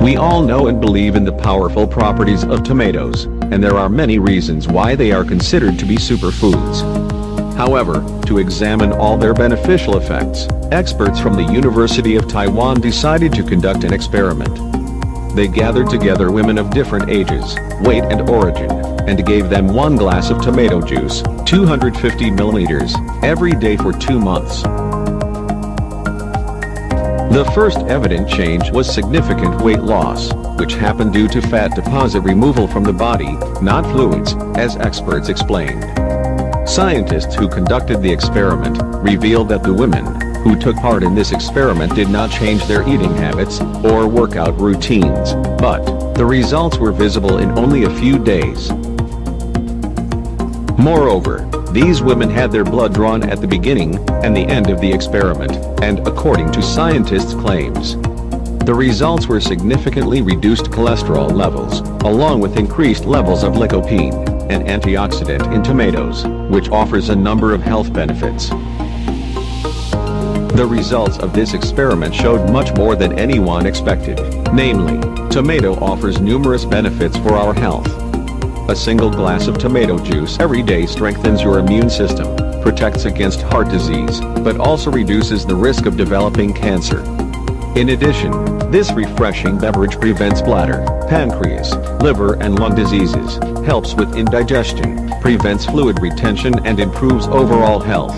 We all know and believe in the powerful properties of tomatoes, and there are many reasons why they are considered to be superfoods. However, to examine all their beneficial effects, experts from the University of Taiwan decided to conduct an experiment. They gathered together women of different ages, weight and origin, and gave them 1 glass of tomato juice, 250 milliliters, every day for 2 months. The first evident change was significant weight loss, which happened due to fat deposit removal from the body, not fluids, as experts explained. Scientists who conducted the experiment revealed that the women who took part in this experiment did not change their eating habits or workout routines, but the results were visible in only a few days. Moreover, these women had their blood drawn at the beginning and the end of the experiment, and according to scientists' claims, the results were significantly reduced cholesterol levels, along with increased levels of lycopene, an antioxidant in tomatoes, which offers a number of health benefits. The results of this experiment showed much more than anyone expected, namely, tomato offers numerous benefits for our health. A single glass of tomato juice every day strengthens your immune system, protects against heart disease, but also reduces the risk of developing cancer. In addition, this refreshing beverage prevents bladder, pancreas, liver and lung diseases, helps with indigestion, prevents fluid retention and improves overall health.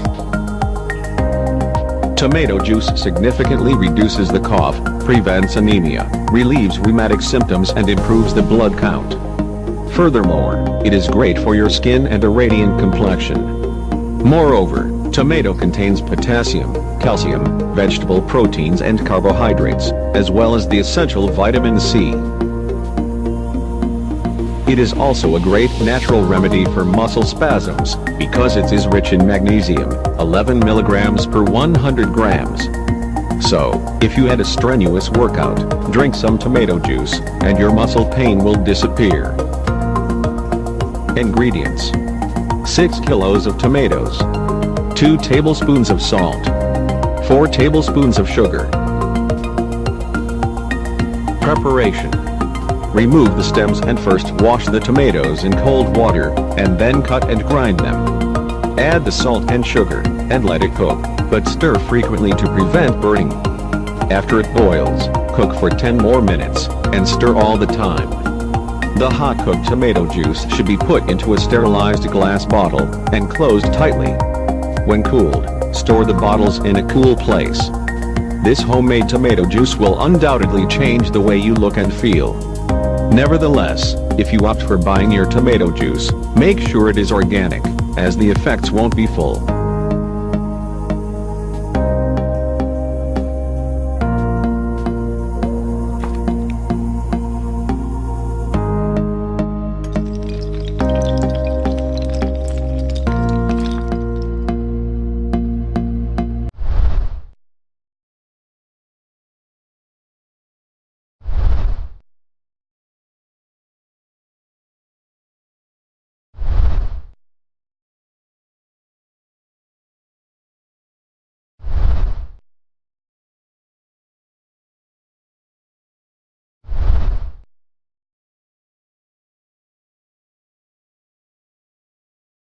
Tomato juice significantly reduces the cough, prevents anemia, relieves rheumatic symptoms and improves the blood count. Furthermore, it is great for your skin and a radiant complexion. Moreover, tomato contains potassium, calcium, vegetable proteins and carbohydrates, as well as the essential vitamin C. It is also a great natural remedy for muscle spasms, because it is rich in magnesium, 11 milligrams per 100 grams. So, if you had a strenuous workout, drink some tomato juice, and your muscle pain will disappear. Ingredients: 6 kilos of tomatoes, 2 tablespoons of salt, 4 tablespoons of sugar. Preparation: remove the stems and first wash the tomatoes in cold water, and then cut and grind them. Add the salt and sugar, and let it cook, but stir frequently to prevent burning. After it boils, cook for 10 more minutes, and stir all the time. The hot-cooked tomato juice should be put into a sterilized glass bottle, and closed tightly. When cooled, store the bottles in a cool place. This homemade tomato juice will undoubtedly change the way you look and feel. Nevertheless, if you opt for buying your tomato juice, make sure it is organic, as the effects won't be full.